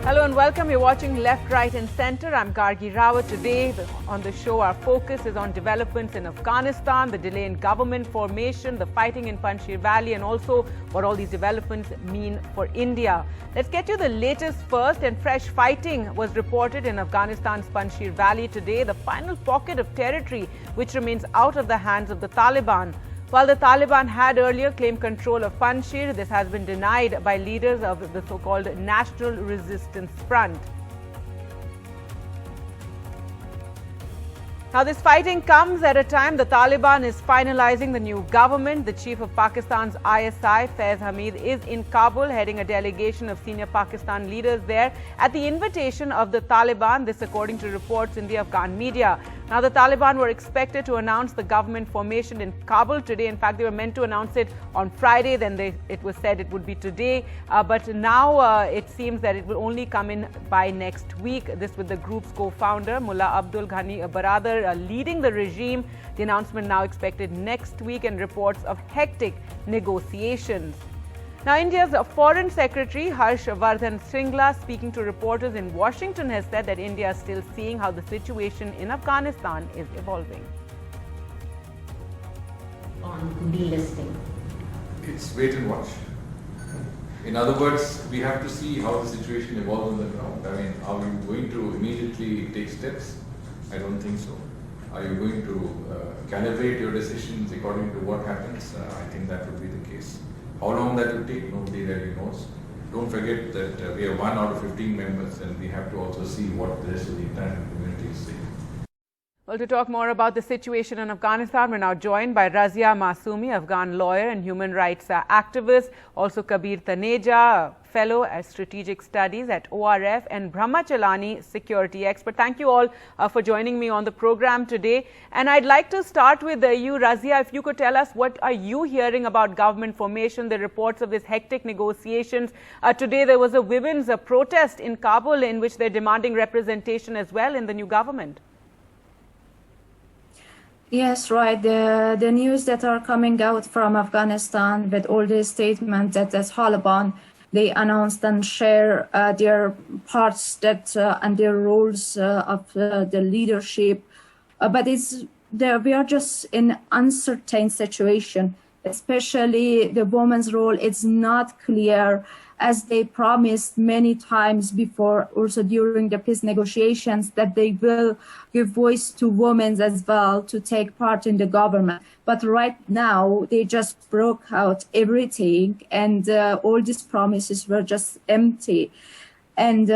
Hello and welcome. You're watching Left, Right and Centre. I'm Gargi Rawat. Today on the show, our focus is on developments in Afghanistan, the delay in government formation, the fighting in Panjshir Valley, and also what all these developments mean for India. Let's get you the latest first. And fresh fighting was reported in Afghanistan's Panjshir Valley today, the final pocket of territory which remains out of the hands of the Taliban. While the Taliban had earlier claimed control of Panjshir, this has been denied by leaders of the so-called National Resistance Front. Now, this fighting comes at a time the Taliban is finalizing the new government. The chief of Pakistan's ISI, Faiz Hamid, is in Kabul, heading a delegation of senior Pakistan leaders there at the invitation of the Taliban, this according to reports in the Afghan media. Now, the Taliban were expected to announce the government formation in Kabul today. In fact, they were meant to announce it on Friday. Then it was said it would be today. But now it seems that it will only come in by next week. This with the group's co-founder, Mullah Abdul Ghani Baradar, leading the regime. The announcement now expected next week, and reports of hectic negotiations. Now, India's Foreign Secretary Harsh Vardhan Shringla, speaking to reporters in Washington, has said that India is still seeing how the situation in Afghanistan is evolving. On delisting. It's wait and watch. In other words, we have to see how the situation evolves on the ground. I mean, are we going to immediately take steps? I don't think so. Are you going to calibrate your decisions according to what happens? I think that would be the case. How long that will take, nobody really knows. Don't forget that we are 1 out of 15 members, and we have to also see what the rest of the international community is saying. Well, to talk more about the situation in Afghanistan, we're now joined by Razia Masoumi, Afghan lawyer and human rights activist, also Kabir Taneja, fellow at strategic studies at ORF, and Brahma Chalani, security expert. Thank you all for joining me on the program today. And I'd like to start with you, Razia. If you could tell us, what are you hearing about government formation, the reports of these hectic negotiations? Today there was a women's protest in Kabul in which they're demanding representation as well in the new government. Yes, right. The news that are coming out from Afghanistan with all the statements that the Taliban, they announced and share their parts that and their roles of the leadership. But we are just in uncertain situation, especially the women's role. It's not clear, as they promised many times before, also during the peace negotiations, that they will give voice to women as well to take part in the government. But right now, they just broke out everything, and all these promises were just empty. And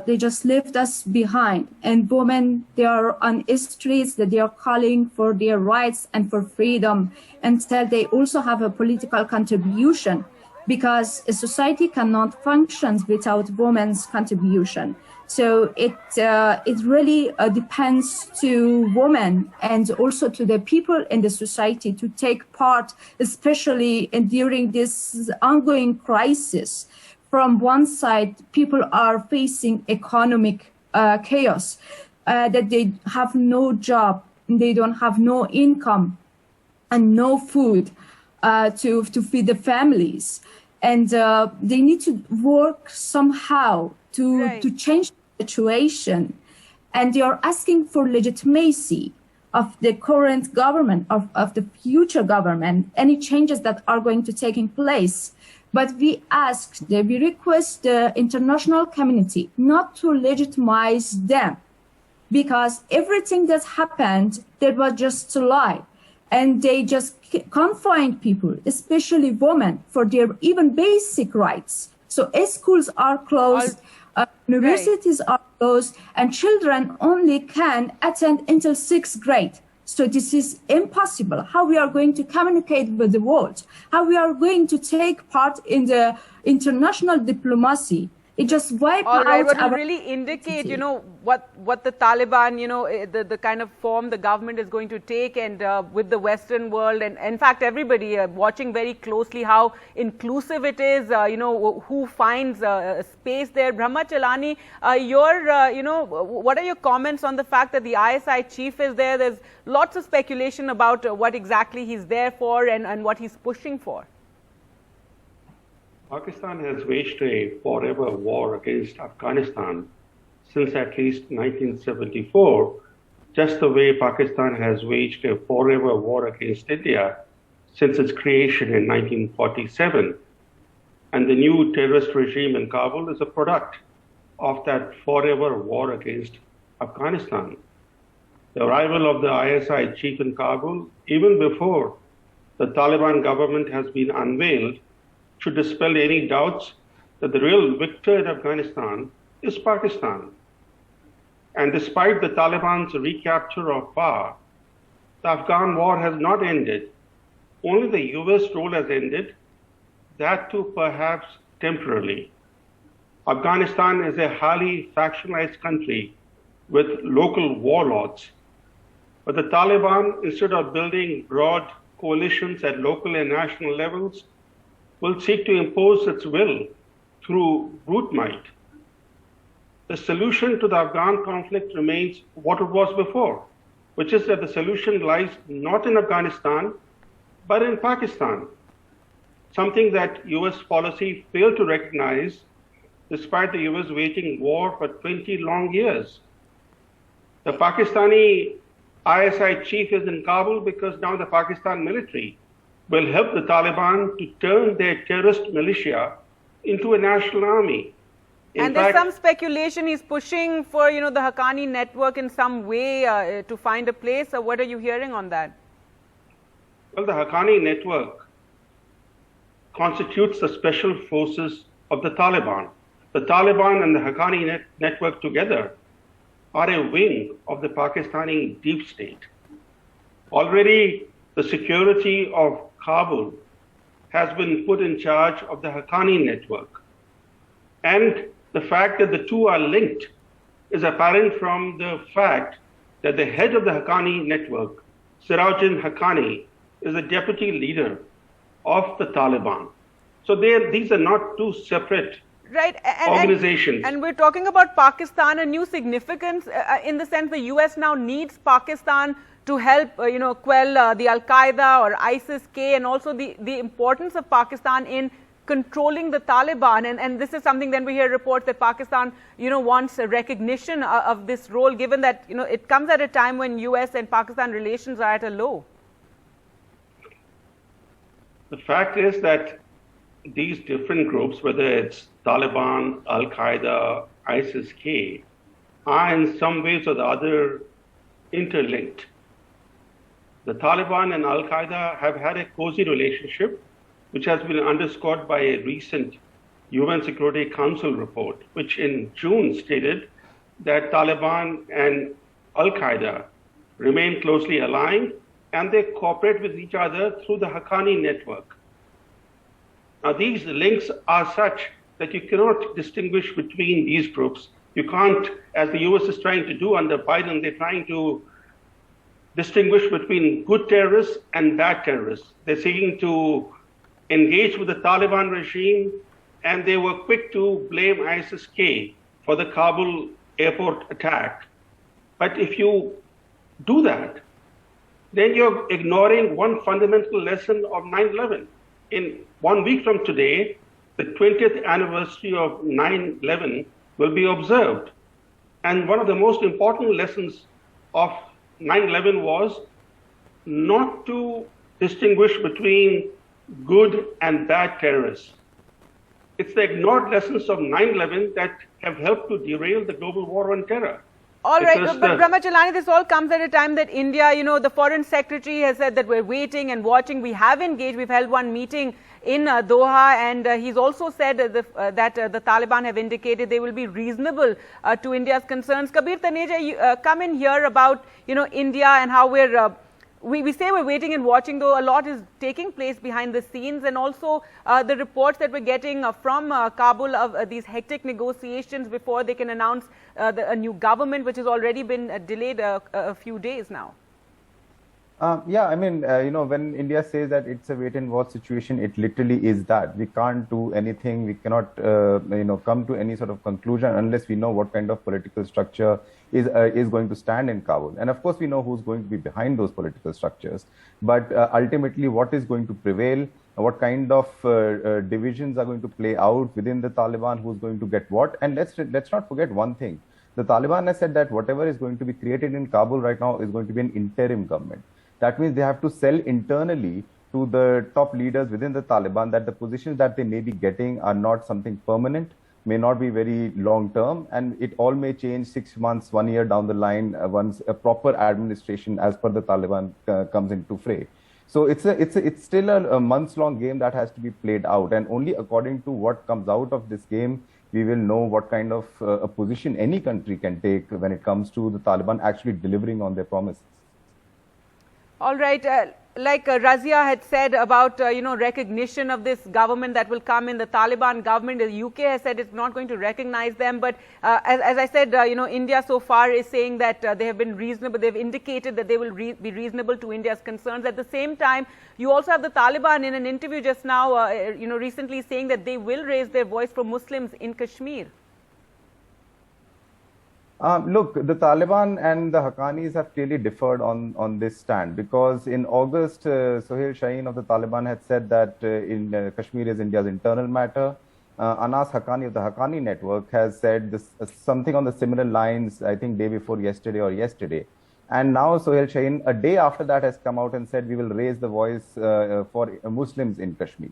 they just left us behind. And women, they are on the streets, that they are calling for their rights and for freedom, until they also have a political contribution, because a society cannot function without women's contribution. So it really depends to women and also to the people in the society to take part, especially during this ongoing crisis. From one side, people are facing economic chaos, that they have no job, they don't have no income and no food to feed the families. And they need to work somehow to change the situation. And they are asking for legitimacy of the current government, of the future government, any changes that are going to take in place. But we request the international community not to legitimize them, because everything that happened, that was just a lie. And they just confined people, especially women, for their even basic rights. So schools are closed, universities are closed, and children only can attend until 6th grade. So this is impossible. How we are going to communicate with the world? How we are going to take part in the international diplomacy? It just wiped out All right, but our to really indicate, you know, what the Taliban, you know, the kind of form the government is going to take, and with the Western world, and in fact everybody watching very closely how inclusive it is, you know, who finds a space there. Brahma Chalani, you know, what are your comments on the fact that the ISI chief is there? There's lots of speculation about what exactly he's there for and what he's pushing for. Pakistan has waged a forever war against Afghanistan since at least 1974, just the way Pakistan has waged a forever war against India since its creation in 1947. And the new terrorist regime in Kabul is a product of that forever war against Afghanistan. The arrival of the ISI chief in Kabul, even before the Taliban government has been unveiled, should dispel any doubts that the real victor in Afghanistan is Pakistan. And despite the Taliban's recapture of power, the Afghan war has not ended. Only the US role has ended, that too perhaps temporarily. Afghanistan is a highly factionalized country with local warlords. But the Taliban, instead of building broad coalitions at local and national levels, will seek to impose its will through brute might. The solution to the Afghan conflict remains what it was before, which is that the solution lies not in Afghanistan, but in Pakistan, something that US policy failed to recognize despite the US waging war for 20 long years. The Pakistani ISI chief is in Kabul because now the Pakistan military will help the Taliban to turn their terrorist militia into a national army. And there's some speculation he's pushing for, the Haqqani network in some way to find a place. What are you hearing on that? Well, the Haqqani network constitutes the special forces of the Taliban. The Taliban and the Haqqani network together are a wing of the Pakistani deep state. Already, the security of Kabul has been put in charge of the Haqqani network. And the fact that the two are linked is apparent from the fact that the head of the Haqqani network, Sirajuddin Haqqani, is the deputy leader of the Taliban. So these are not two separate organizations. And we're talking about Pakistan, a new significance in the sense the US now needs Pakistan to help, quell the Al-Qaeda or ISIS-K, and also the importance of Pakistan in controlling the Taliban. And this is something then we hear reports that Pakistan, wants a recognition of this role, given that, it comes at a time when US and Pakistan relations are at a low. The fact is that these different groups, whether it's Taliban, Al-Qaeda, ISIS-K, are in some ways or the other interlinked. The Taliban and Al-Qaeda have had a cozy relationship, which has been underscored by a recent UN Security Council report, which in June stated that Taliban and Al-Qaeda remain closely aligned and they cooperate with each other through the Haqqani network. Now, these links are such that you cannot distinguish between these groups. You can't, as the US is trying to do under Biden, they're trying to distinguish between good terrorists and bad terrorists. They're seeking to engage with the Taliban regime, and they were quick to blame ISIS-K for the Kabul airport attack. But if you do that, then you're ignoring one fundamental lesson of 9/11. In 1 week from today, the 20th anniversary of 9/11 will be observed. And one of the most important lessons of 9/11 was not to distinguish between good and bad terrorists. It's the ignored lessons of 9/11 that have helped to derail the global war on terror. All right, but Brahmachalani, this all comes at a time that India, the foreign secretary has said that we're waiting and watching. We have engaged. We've held one meeting in Doha, and he's also said that the Taliban have indicated they will be reasonable to India's concerns. Kabir Taneja, come in here about, India and how we say we're waiting and watching, though a lot is taking place behind the scenes, and also the reports that we're getting from Kabul of these hectic negotiations before they can announce a new government, which has already been delayed a few days now. Yeah, I mean, when India says that it's a wait and watch situation, it literally is that. We can't do anything. We cannot, come to any sort of conclusion unless we know what kind of political structure is going to stand in Kabul. And of course, we know who's going to be behind those political structures. But ultimately, what is going to prevail what kind of divisions are going to play out within the Taliban, who's going to get what. And let's not forget one thing. The Taliban has said that whatever is going to be created in Kabul right now is going to be an interim government. That means they have to sell internally to the top leaders within the Taliban that the positions that they may be getting are not something permanent, may not be very long term, and it all may change 6 months, 1 year down the line once a proper administration as per the Taliban comes into fray. So it's still a months-long game that has to be played out, and only according to what comes out of this game, we will know what kind of a position any country can take when it comes to the Taliban actually delivering on their promises. All right. Like Razia had said about, recognition of this government that will come in, the Taliban government, the UK has said it's not going to recognize them. But as I said, India so far is saying that they have been reasonable. They've indicated that they will be reasonable to India's concerns. At the same time, you also have the Taliban in an interview just now, recently saying that they will raise their voice for Muslims in Kashmir. Look, the Taliban and the Haqqanis have clearly differed on this stand, because in August, Sohail Shaheen of the Taliban had said that in Kashmir is India's internal matter. Anas Haqqani of the Haqqani network has said this, something on the similar lines, I think day before yesterday. And now Sohail Shaheen, a day after that, has come out and said we will raise the voice for Muslims in Kashmir.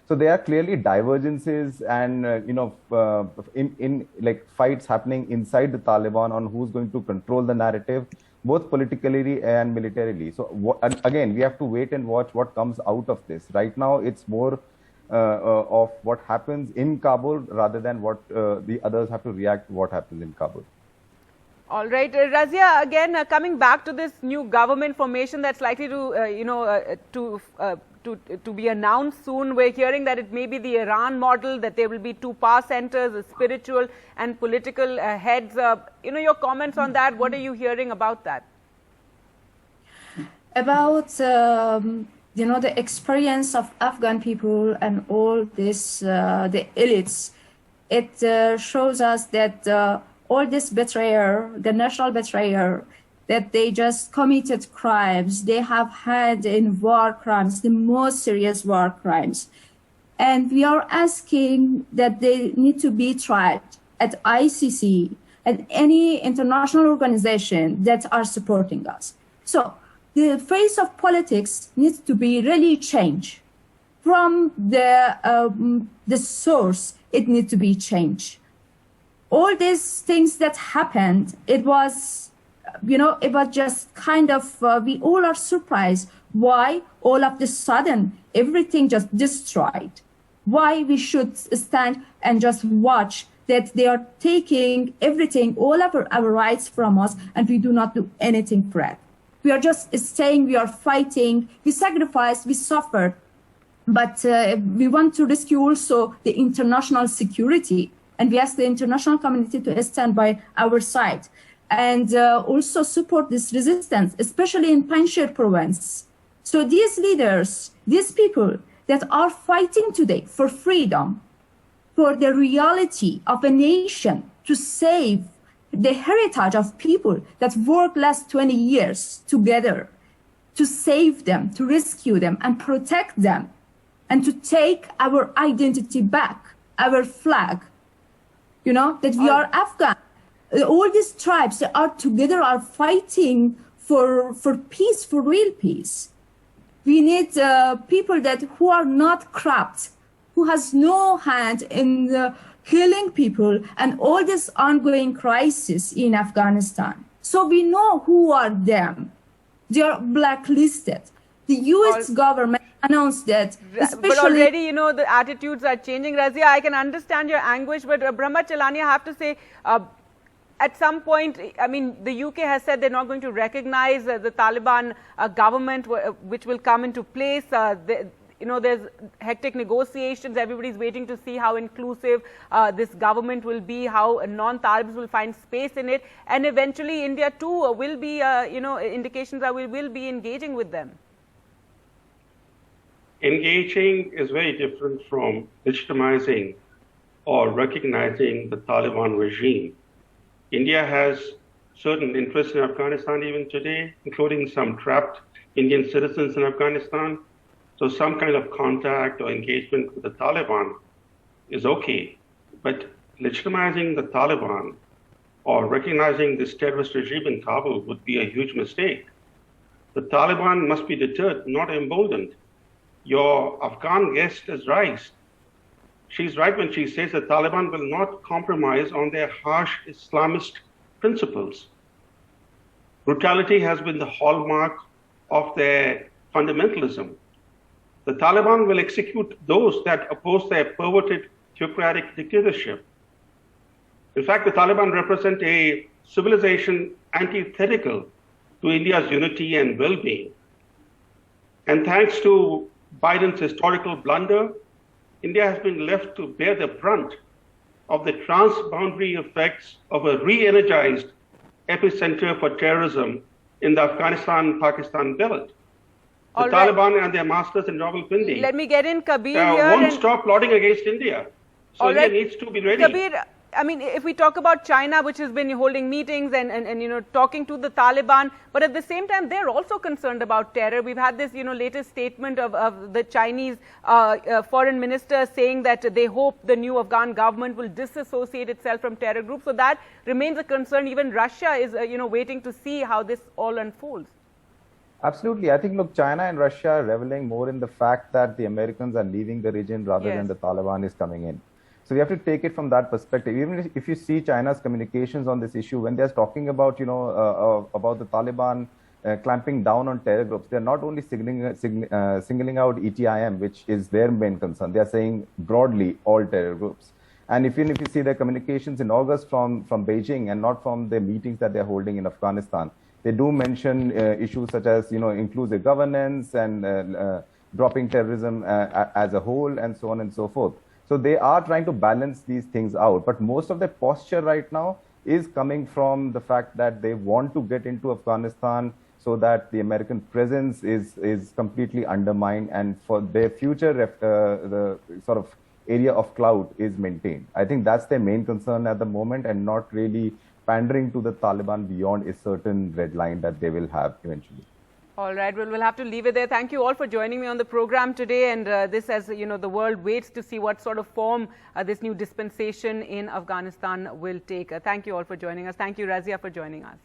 So there are clearly divergences and in like fights happening inside the Taliban on who's going to control the narrative, both politically and militarily. So again, we have to wait and watch what comes out of this. Right now, it's more of what happens in Kabul rather than what the others have to react to what happens in Kabul. All right, Razia, again coming back to this new government formation that's likely to be announced soon. We're hearing that it may be the Iran model, that there will be 2 power centers, spiritual and political heads. Your comments on that. What are you hearing about that? About the experience of Afghan people and all this, the elites, it shows us that all this betrayer, the national betrayer, that they just committed crimes. They have had in war crimes, the most serious war crimes. And we are asking that they need to be tried at ICC and any international organization that are supporting us. So the face of politics needs to be really changed. From the source, it needs to be changed. All these things that happened, it was just kind of, we all are surprised why all of a sudden everything just destroyed. Why we should stand and just watch that they are taking everything, all of our rights from us, and we do not do anything for it. We are just saying we are fighting, we sacrificed, we suffered, but we want to rescue also the international security. And we ask the international community to stand by our side and also support this resistance, especially in Panjshir province. So these leaders, these people that are fighting today for freedom, for the reality of a nation, to save the heritage of people that worked last 20 years together, to save them, to rescue them and protect them, and to take our identity back, our flag, that we are Afghan. All these tribes that are together are fighting for peace, for real peace. We need people who are not corrupt, who has no hand in killing people and all this ongoing crisis in Afghanistan. So we know who are them. They are blacklisted. The U.S. government announced that. But already, the attitudes are changing. Razia, I can understand your anguish, but Brahma Chalani, I have to say, at some point, the UK has said they're not going to recognize the Taliban government, which will come into place. There's hectic negotiations. Everybody's waiting to see how inclusive this government will be, how non-Talibans will find space in it. And eventually, India too will be, indications are we will be engaging with them. Engaging is very different from legitimizing or recognizing the Taliban regime. India has certain interests in Afghanistan even today, including some trapped Indian citizens in Afghanistan. So some kind of contact or engagement with the Taliban is okay, but legitimizing the Taliban or recognizing this terrorist regime in Kabul would be a huge mistake. The Taliban must be deterred, not emboldened. Your Afghan guest is right. She's right when she says the Taliban will not compromise on their harsh Islamist principles. Brutality has been the hallmark of their fundamentalism. The Taliban will execute those that oppose their perverted theocratic dictatorship. In fact, the Taliban represent a civilization antithetical to India's unity and well-being. And thanks to Biden's historical blunder, India has been left to bear the brunt of the transboundary effects of a re-energized epicenter for terrorism in the Afghanistan-Pakistan belt. The Taliban and their masters in Rawalpindi let me get in Kabir here won't stop plotting against India. So India needs to be ready. Kabir, I mean, if we talk about China, which has been holding meetings and you know, talking to the Taliban, but at the same time, they're also concerned about terror. We've had this, you know, latest statement of the Chinese foreign minister saying that they hope the new Afghan government will disassociate itself from terror groups. So that remains a concern. Even Russia is, you know, waiting to see how this all unfolds. Absolutely. I think, look, China and Russia are reveling more in the fact that the Americans are leaving the region rather than the Taliban is coming in. So we have to take it from that perspective. Even if you see China's communications on this issue, when they're talking about, you know, about the Taliban clamping down on terror groups, they're not only singling out ETIM, which is their main concern. They are saying broadly all terror groups. And even if you see their communications in August from Beijing and not from the meetings that they're holding in Afghanistan, they do mention issues such as, you know, inclusive governance and dropping terrorism as a whole and so on and so forth. So they are trying to balance these things out. But most of their posture right now is coming from the fact that they want to get into Afghanistan so that the American presence is completely undermined and for their future, the sort of area of clout is maintained. I think that's their main concern at the moment and not really pandering to the Taliban beyond a certain red line that they will have eventually. All right, well, we'll have to leave it there. Thank you all for joining me on the program today. And this, as you know, the world waits to see what sort of form this new dispensation in Afghanistan will take. Thank you all for joining us. Thank you, Razia, for joining us.